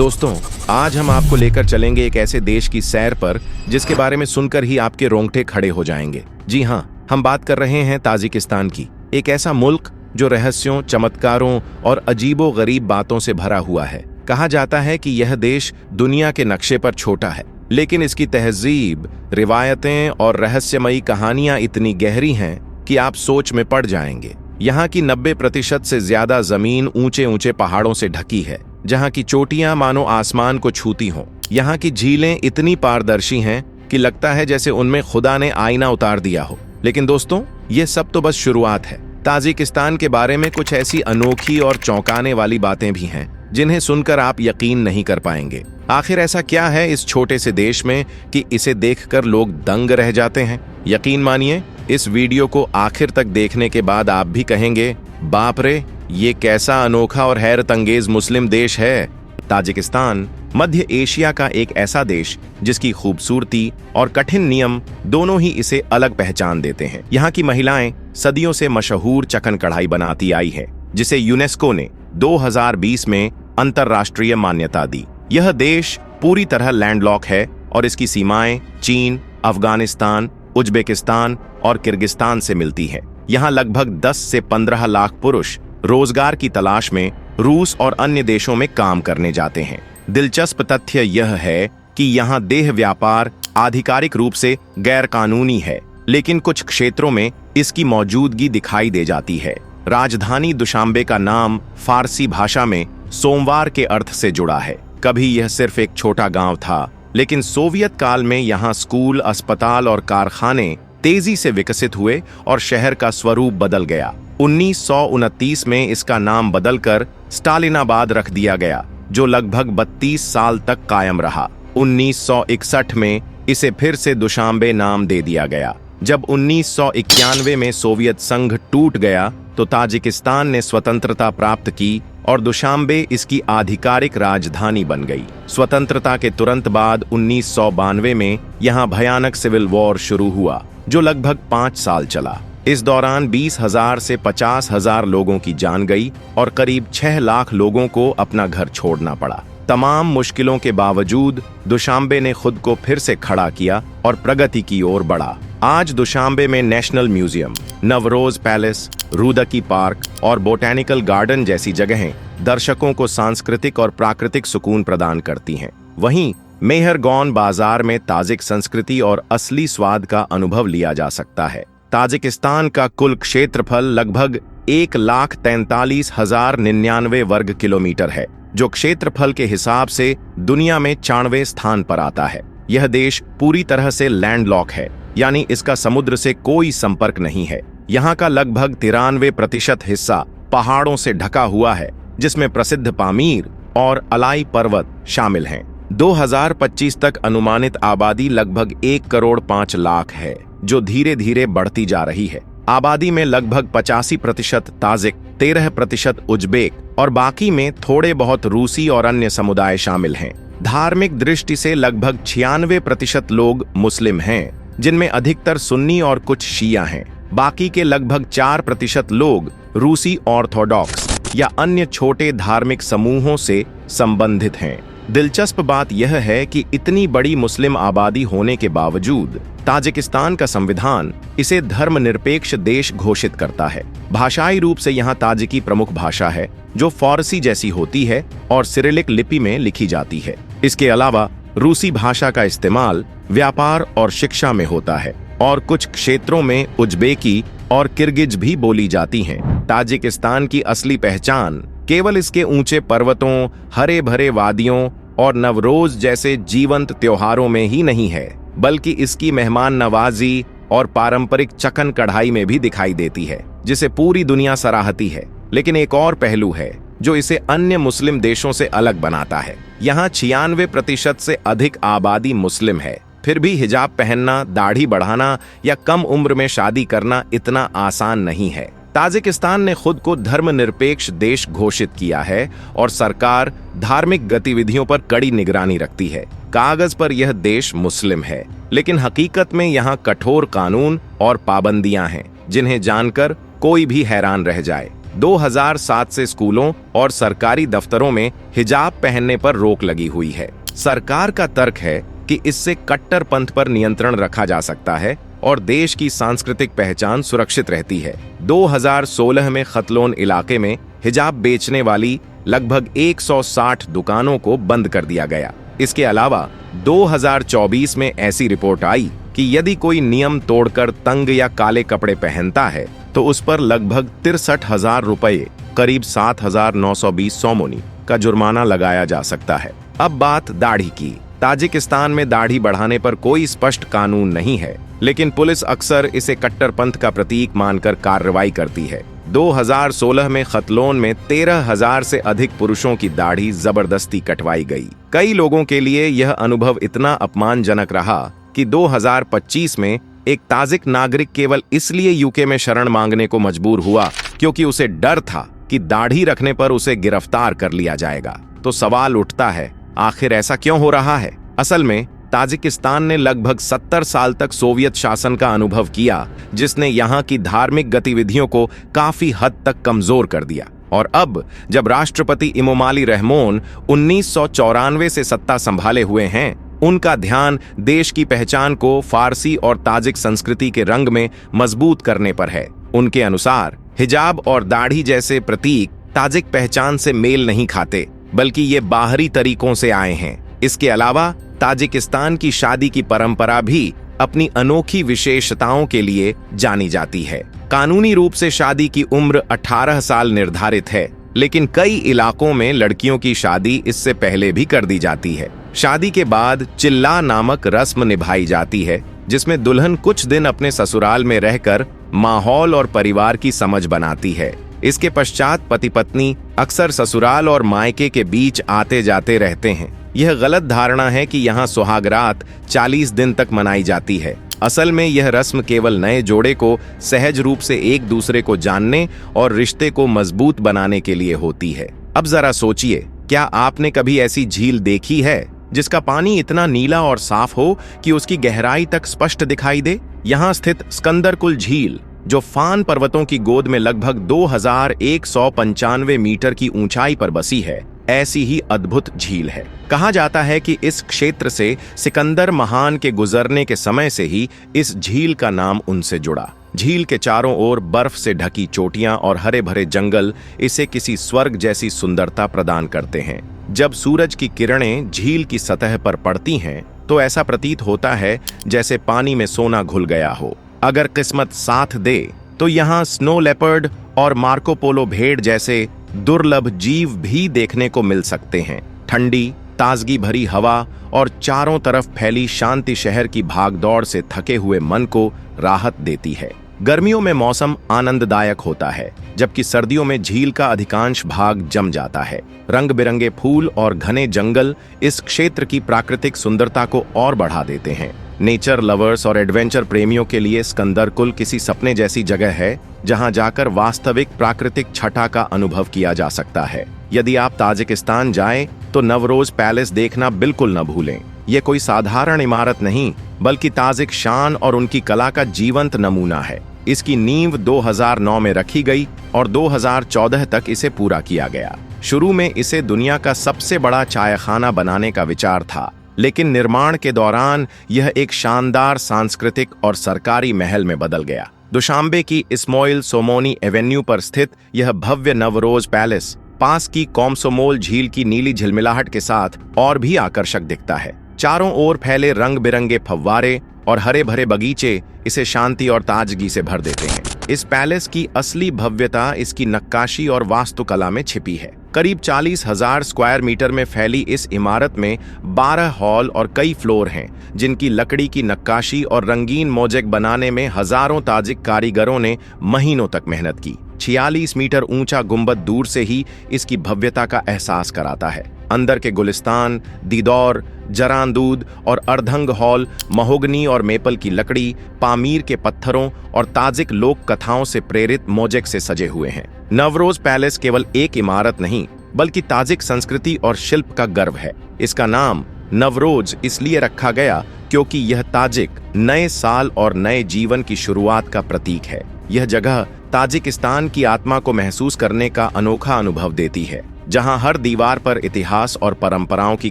दोस्तों, आज हम आपको लेकर चलेंगे एक ऐसे देश की सैर पर जिसके बारे में सुनकर ही आपके रोंगटे खड़े हो जाएंगे। जी हाँ, हम बात कर रहे हैं ताजिकिस्तान की। एक ऐसा मुल्क जो रहस्यों, चमत्कारों और अजीबो-गरीब बातों से भरा हुआ है। कहा जाता है कि यह देश दुनिया के नक्शे पर छोटा है, लेकिन इसकी तहजीब, रिवायतें और रहस्यमयी कहानियां इतनी गहरी हैं कि आप सोच में पड़ जाएंगे। यहाँ की 90% से ज्यादा जमीन ऊंचे ऊंचे पहाड़ों से ढकी है, जहाँ की चोटियां मानो आसमान को छूती हों। यहाँ की झीलें इतनी पारदर्शी हैं कि लगता है जैसे उनमें खुदा ने आईना उतार दिया हो। लेकिन दोस्तों, ये सब तो बस शुरुआत है। ताजिकिस्तान के बारे में कुछ ऐसी अनोखी और चौंकाने वाली बातें भी हैं जिन्हें सुनकर आप यकीन नहीं कर पाएंगे। आखिर ऐसा क्या है इस छोटे से देश में कि इसे देखकर लोग दंग रह जाते हैं। यकीन मानिए, इस वीडियो को आखिर तक देखने के बाद आप भी कहेंगे, बाप रे, ये कैसा अनोखा और हैरत अंगेज मुस्लिम देश है। ताजिकिस्तान मध्य एशिया का एक ऐसा देश जिसकी खूबसूरती और कठिन नियम दोनों ही इसे अलग पहचान देते हैं। यहाँ की महिलाएं सदियों से मशहूर चकन कढ़ाई बनाती आई है, जिसे यूनेस्को ने 2020 में अंतर्राष्ट्रीय मान्यता दी। यह देश पूरी तरह लैंडलॉक है और इसकी सीमाएं चीन, अफगानिस्तान, उज्बेकिस्तान और किर्गिस्तान से मिलती है। यहाँ लगभग 10 से 15 लाख पुरुष रोजगार की तलाश में रूस और अन्य देशों में काम करने जाते हैं। दिलचस्प तथ्य यह है कि यहाँ देह व्यापार आधिकारिक रूप से गैर कानूनी है, लेकिन कुछ क्षेत्रों में इसकी मौजूदगी दिखाई दे जाती है। राजधानी दुशांबे का नाम फारसी भाषा में सोमवार के अर्थ से जुड़ा है। कभी यह सिर्फ एक छोटा गांव था, लेकिन सोवियत काल में यहाँ स्कूल, अस्पताल और कारखाने तेजी से विकसित हुए और शहर का स्वरूप बदल गया। 1929 में इसका नाम बदलकर स्टालिनाबाद रख दिया गया, जो लगभग 32 साल तक कायम रहा। 1961 में इसे फिर से दुशांबे नाम दे दिया गया। जब 1991 में सोवियत संघ टूट गया तो ताजिकिस्तान ने स्वतंत्रता प्राप्त की और दुशांबे इसकी आधिकारिक राजधानी बन गई। स्वतंत्रता के तुरंत बाद 1992 में यहाँ भयानक सिविल वॉर शुरू हुआ, जो लगभग 5 साल चला। इस दौरान 20,000 से 50,000 लोगों की जान गई और करीब 6 लाख लोगों को अपना घर छोड़ना पड़ा। तमाम मुश्किलों के बावजूद दुशांबे ने खुद को फिर से खड़ा किया और प्रगति की ओर बढ़ा। आज दुशांबे में national museum, Navruz palace, Rudaki park और बोटैनिकल गार्डन जैसी जगहें दर्शकों को सांस्कृतिक और प्राकृतिक सुकून प्रदान करती हैं। वहीं मेहरगौन बाजार में ताजिक संस्कृति और असली स्वाद का अनुभव लिया जा सकता है। ताजिकिस्तान का कुल क्षेत्रफल लगभग 1,43,099 वर्ग किलोमीटर है, जो क्षेत्रफल के हिसाब से दुनिया में 94वें स्थान पर आता है। यह देश पूरी तरह से लैंडलॉक है, यानी इसका समुद्र से कोई संपर्क नहीं है। यहाँ का लगभग 93% हिस्सा पहाड़ों से ढका हुआ है, जिसमें प्रसिद्ध पामीर और अलाई पर्वत शामिल हैं। 2025 तक अनुमानित आबादी लगभग 1,05,00,000 है, जो धीरे धीरे बढ़ती जा रही है। आबादी में लगभग 85% ताजिक, 13% उज्बेक और बाकी में थोड़े बहुत रूसी और अन्य समुदाय शामिल हैं। धार्मिक दृष्टि से लगभग 96% लोग मुस्लिम हैं, जिनमें अधिकतर सुन्नी और कुछ शिया हैं। बाकी के लगभग 4% लोग रूसी ऑर्थोडॉक्स या अन्य छोटे धार्मिक समूहों से संबंधित हैं। दिलचस्प बात यह है कि इतनी बड़ी मुस्लिम आबादी होने के बावजूद ताजिकिस्तान का संविधान इसे धर्मनिरपेक्ष देश घोषित करता है। भाषाई रूप से यहाँ ताजिकी प्रमुख भाषा है, जो फारसी जैसी होती है और सिरिलिक लिपि में लिखी जाती है। इसके अलावा रूसी भाषा का इस्तेमाल व्यापार और शिक्षा में होता है और कुछ क्षेत्रों में उज्बेकी और किर्गिज भी बोली जाती हैं। ताजिकिस्तान की असली पहचान केवल इसके ऊंचे पर्वतों, हरे भरे वादियों और नवरोज जैसे जीवंत त्योहारों में ही नहीं है, बल्कि इसकी मेहमान नवाजी और पारंपरिक चकन कढ़ाई में भी दिखाई देती है, जिसे पूरी दुनिया सराहती है। लेकिन एक और पहलू है जो इसे अन्य मुस्लिम देशों से अलग बनाता है। यहाँ 96% से अधिक आबादी मुस्लिम है, फिर भी हिजाब पहनना, दाढ़ी बढ़ाना या कम उम्र में शादी करना इतना आसान नहीं है। ताजिकिस्तान ने खुद को धर्मनिरपेक्ष देश घोषित किया है और सरकार धार्मिक गतिविधियों पर कड़ी निगरानी रखती है। कागज पर यह देश मुस्लिम है, लेकिन हकीकत में यहाँ कठोर कानून और पाबंदियां हैं, जिन्हें जानकर कोई भी हैरान रह जाए। 2007 से स्कूलों और सरकारी दफ्तरों में हिजाब पहनने पर रोक लगी हुई है। सरकार का तर्क है कि इससे कट्टरपंथ पर नियंत्रण रखा जा सकता है और देश की सांस्कृतिक पहचान सुरक्षित रहती है। 2016 में खतलोन इलाके में हिजाब बेचने वाली लगभग 160 दुकानों को बंद कर दिया गया। इसके अलावा 2024 में ऐसी रिपोर्ट आई कि यदि कोई नियम तोड़कर तंग या काले कपड़े पहनता है तो उस पर लगभग 63,000 रुपये, करीब 7,920 सोमोनी का जुर्माना लगाया जा सकता है। अब बात दाढ़ी की। ताजिकिस्तान में दाढ़ी बढ़ाने पर कोई स्पष्ट कानून नहीं है, लेकिन पुलिस अक्सर इसे कट्टरपंथ का प्रतीक मानकर कार्रवाई करती है। 2016 में खतलोन में 13,000 से अधिक पुरुषों की दाढ़ी जबरदस्ती कटवाई गई। कई लोगों के लिए यह अनुभव इतना अपमानजनक रहा कि 2025 में एक ताजिक नागरिक केवल इसलिए यूके में शरण मांगने को मजबूर हुआ क्योंकि उसे डर था कि दाढ़ी रखने पर उसे गिरफ्तार कर लिया जाएगा। तो सवाल उठता है, आखिर ऐसा क्यों हो रहा है? असल में ताजिकिस्तान ने लगभग 70 साल तक सोवियत शासन का अनुभव किया, जिसने यहाँ की धार्मिक गतिविधियों को काफी हद तक कमजोर कर दिया। और अब जब राष्ट्रपति इमोमाली रहमोन 1994 से सत्ता संभाले हुए हैं, उनका ध्यान देश की पहचान को फारसी और ताजिक संस्कृति के रंग में मजबूत करने पर है। उनके अनुसार हिजाब और दाढ़ी जैसे प्रतीक ताजिक पहचान से मेल नहीं खाते, बल्कि ये बाहरी तरीकों से आए हैं। इसके अलावा ताजिकिस्तान की शादी की परंपरा भी अपनी अनोखी विशेषताओं के लिए जानी जाती है। कानूनी रूप से शादी की उम्र 18 साल निर्धारित है, लेकिन कई इलाकों में लड़कियों की शादी इससे पहले भी कर दी जाती है। शादी के बाद चिल्ला नामक रस्म निभाई जाती है, जिसमें दुल्हन कुछ दिन अपने ससुराल में रहकर माहौल और परिवार की समझ बनाती है। इसके पश्चात पति पत्नी अक्सर ससुराल और मायके के बीच आते जाते रहते हैं। यह गलत धारणा है कि यहाँ सुहागरात 40 दिन तक मनाई जाती है। असल में यह रस्म केवल नए जोड़े को सहज रूप से एक दूसरे को जानने और रिश्ते को मजबूत बनाने के लिए होती है। अब जरा सोचिए, क्या आपने कभी ऐसी झील देखी है जिसका पानी इतना नीला और साफ हो कि उसकी गहराई तक स्पष्ट दिखाई दे? यहाँ स्थित स्कंदरकुल झील, जो फान पर्वतों की गोद में लगभग 2195 मीटर की ऊंचाई पर बसी है, ऐसी ही अद्भुत झील है। कहा जाता है कि इस क्षेत्र से सिकंदर महान के गुजरने के समय से ही इस झील का नाम उनसे जुड़ा। झील के चारों ओर बर्फ से ढकी चोटियां और हरे भरे जंगल इसे किसी स्वर्ग जैसी सुंदरता प्रदान करते हैं। जब सूरज की किरणें झील की सतह पर पड़ती हैं, तो ऐसा प्रतीत होता है जैसे पानी में सोना घुल गया हो। अगर किस्मत साथ दे तो यहाँ स्नो लेपर्ड और मार्कोपोलो भेड़ जैसे दुर्लभ जीव भी देखने को मिल सकते हैं। ठंडी, ताजगी भरी हवा और चारों तरफ फैली शांति शहर की भागदौड़ से थके हुए मन को राहत देती है। गर्मियों में मौसम आनंददायक होता है, जबकि सर्दियों में झील का अधिकांश भाग जम जाता है। रंग बिरंगे फूल और घने जंगल इस क्षेत्र की प्राकृतिक सुंदरता को और बढ़ा देते हैं। नेचर लवर्स और एडवेंचर प्रेमियों के लिए स्कंदरकुल किसी सपने जैसी जगह है, जहां जाकर वास्तविक प्राकृतिक छटा का अनुभव किया जा सकता है। यदि आप ताजिकिस्तान जाएं, तो नवरोज पैलेस देखना बिल्कुल न भूलें। ये कोई साधारण इमारत नहीं, बल्कि ताजिक शान और उनकी कला का जीवंत नमूना है। इसकी नींव 2009 में रखी गई और 2014 तक इसे पूरा किया गया। शुरू में इसे दुनिया का सबसे बड़ा चायखाना बनाने का विचार था, लेकिन निर्माण के दौरान यह एक शानदार सांस्कृतिक और सरकारी महल में बदल गया। दुशांबे की इस्माइल सोमोनी एवेन्यू पर स्थित यह भव्य नवरोज पैलेस पास की कॉमसोमोल झील की नीली झिलमिलाहट के साथ और भी आकर्षक दिखता है। चारों ओर फैले रंग बिरंगे फव्वारे और हरे भरे बगीचे इसे शांति और ताजगी से भर देते हैं। इस पैलेस की असली भव्यता इसकी नक्काशी और वास्तुकला में छिपी है। करीब 40,000 स्क्वायर मीटर में फैली इस इमारत में 12 हॉल और कई फ्लोर हैं, जिनकी लकड़ी की नक्काशी और रंगीन मोज़ेक बनाने में हजारों ताजिक कारीगरों ने महीनों तक मेहनत की। 46 मीटर ऊंचा गुंबद दूर से ही इसकी भव्यता का एहसास कराता है। अंदर के गुलिस्तान, दीदौर, जरांदूद और अर्धंग हॉल महोगनी और मेपल की लकड़ी, पामीर के पत्थरों और ताजिक लोक कथाओं से प्रेरित मोज़ेक से सजे हुए हैं। नवरोज पैलेस केवल एक इमारत नहीं, बल्कि ताजिक संस्कृति और शिल्प का गर्व है। इसका नाम नवरोज इसलिए रखा गया क्योंकि यह ताजिक नए साल और नए जीवन की शुरुआत का प्रतीक है। यह जगह ताजिकिस्तान की आत्मा को महसूस करने का अनोखा अनुभव देती है, जहां हर दीवार पर इतिहास और परंपराओं की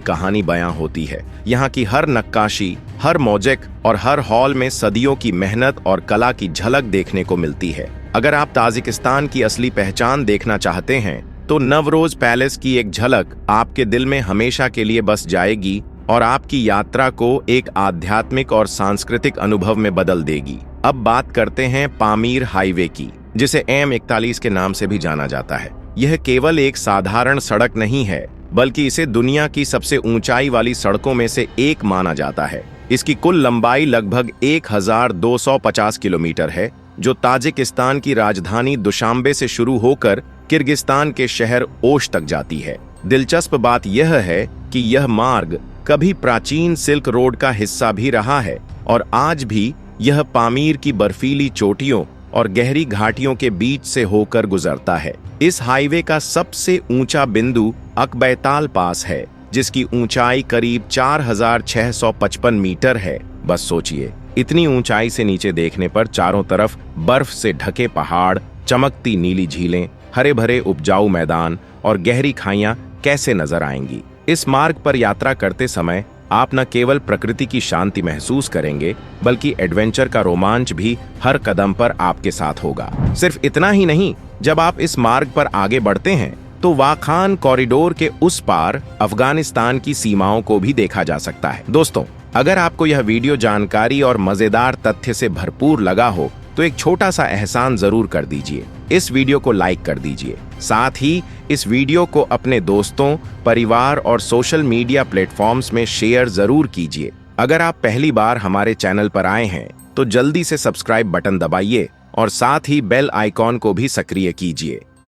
कहानी बयां होती है। यहाँ की हर नक्काशी, हर मोज़ेक और हर हॉल में सदियों की मेहनत और कला की झलक देखने को मिलती है। अगर आप ताजिकिस्तान की असली पहचान देखना चाहते हैं तो नवरोज पैलेस की एक झलक आपके दिल में हमेशा के लिए बस जाएगी और आपकी यात्रा को एक आध्यात्मिक और सांस्कृतिक अनुभव में बदल देगी। अब बात करते हैं पामीर हाईवे की, जिसे M41 के नाम से भी जाना जाता है। यह केवल एक साधारण सड़क नहीं है, बल्कि इसे दुनिया की सबसे ऊंचाई वाली सड़कों में से एक माना जाता है। इसकी कुल लंबाई लगभग 1250 किलोमीटर है, जो ताजिकिस्तान की राजधानी दुशांबे से शुरू होकर किर्गिस्तान के शहर ओश तक जाती है। दिलचस्प बात यह है कि यह मार्ग कभी प्राचीन सिल्क रोड का हिस्सा भी रहा है और आज भी यह पामीर की बर्फीली चोटियों और गहरी घाटियों के बीच से होकर गुजरता है। इस हाईवे का सबसे ऊंचा बिंदु अकबैताल पास है, जिसकी ऊंचाई करीब 4655 मीटर है। बस सोचिए, इतनी ऊंचाई से नीचे देखने पर चारों तरफ बर्फ से ढके पहाड़, चमकती नीली झीलें, हरे भरे उपजाऊ मैदान और गहरी खाइयां कैसे नजर आएंगी। इस मार्ग पर यात्रा करते समय आप न केवल प्रकृति की शांति महसूस करेंगे, बल्कि एडवेंचर का रोमांच भी हर कदम पर आपके साथ होगा। सिर्फ इतना ही नहीं, जब आप इस मार्ग पर आगे बढ़ते हैं तो वाखान कॉरिडोर के उस पार अफगानिस्तान की सीमाओं को भी देखा जा सकता है। दोस्तों, अगर आपको यह वीडियो जानकारी और मजेदार तथ्य से भरपूर लगा हो तो एक छोटा सा एहसान जरूर कर दीजिए। इस वीडियो को लाइक कर दीजिए। साथ ही इस वीडियो को अपने दोस्तों, परिवार और सोशल मीडिया प्लेटफॉर्म्स में शेयर जरूर कीजिए। अगर आप पहली बार हमारे चैनल पर आए हैं तो जल्दी से सब्सक्राइब बटन दबाइए और साथ ही बेल आइकॉन को भी सक्रिय कीजिए।